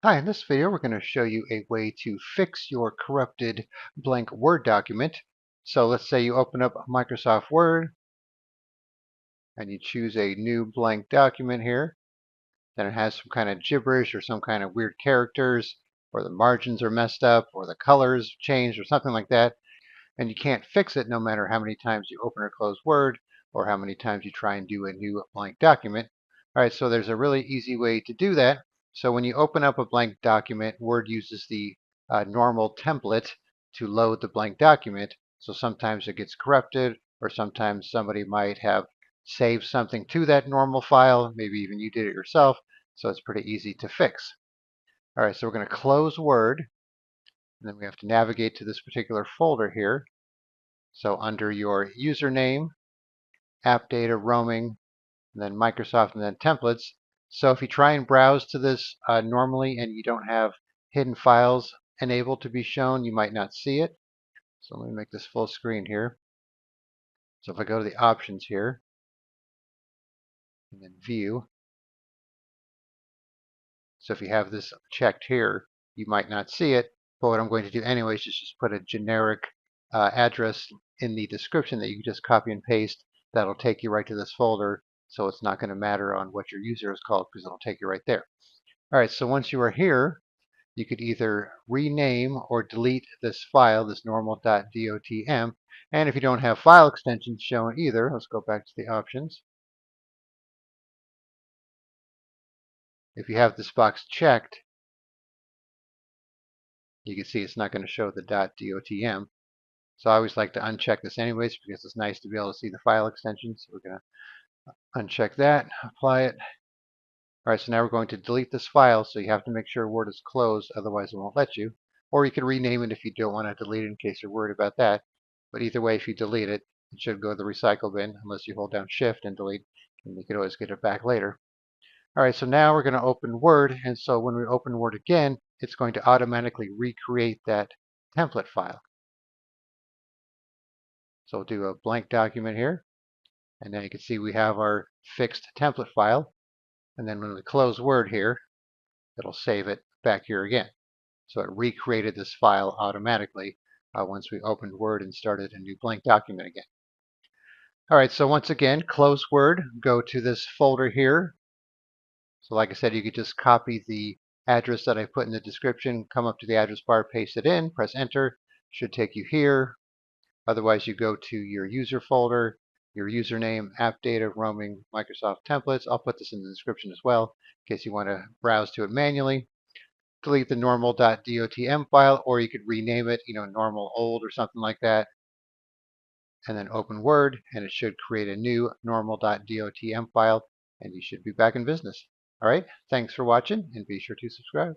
Hi, in this video we're going to show you a way to fix your corrupted blank Word document. So let's say you open up Microsoft Word and you choose a new blank document here. Then it has some kind of gibberish or some kind of weird characters, or the margins are messed up, or the colors changed, or something like that. And you can't fix it no matter how many times you open or close Word, or how many times you try and do a new blank document. All right, so there's a really easy way to do that. So when you open up a blank document, Word uses the normal template to load the blank document. So sometimes it gets corrupted, or sometimes somebody might have saved something to that normal file. Maybe even you did it yourself. So it's pretty easy to fix. All right, so we're going to close Word, and then we have to navigate to this particular folder here. So under your username, app data, roaming, and then Microsoft, and then templates. So if you try and browse to this normally and you don't have hidden files enabled to be shown, you might not see it. So let me make this full screen here. So if I go to the options here, and then view. So if you have this checked here, you might not see it. But what I'm going to do anyways is just put a generic address in the description that you can just copy and paste. That'll take you right to this folder. So it's not going to matter on what your user is called because it'll take you right there. All right, so once you are here, you could either rename or delete this file, this normal.dotm. And if you don't have file extensions shown either, let's go back to the options. If you have this box checked, you can see it's not going to show the .dotm. So I always like to uncheck this anyways because it's nice to be able to see the file extensions. So we're going to uncheck that, apply it. All right, so now we're going to delete this file, so you have to make sure Word is closed, otherwise it won't let you. Or you can rename it if you don't want to delete it in case you're worried about that. But either way, if you delete it, it should go to the recycle bin unless you hold down Shift and delete, and you can always get it back later. All right, so now we're going to open Word, and so when we open Word again, it's going to automatically recreate that template file. So we'll do a blank document here, and then you can see we have our fixed template file. And then when we close Word here, it'll save it back here again. So it recreated this file automatically once we opened Word and started a new blank document again. All right, so once again, close Word, go to this folder here. So like I said, you could just copy the address that I put in the description, come up to the address bar, paste it in, press enter. Should take you here. Otherwise, you go to your user folder, your username, app data, roaming, Microsoft templates. I'll put this in the description as well in case you want to browse to it manually. Delete the normal.dotm file, or you could rename it, normal old or something like that. And then open Word, and it should create a new normal.dotm file, and you should be back in business. All right, thanks for watching, and be sure to subscribe.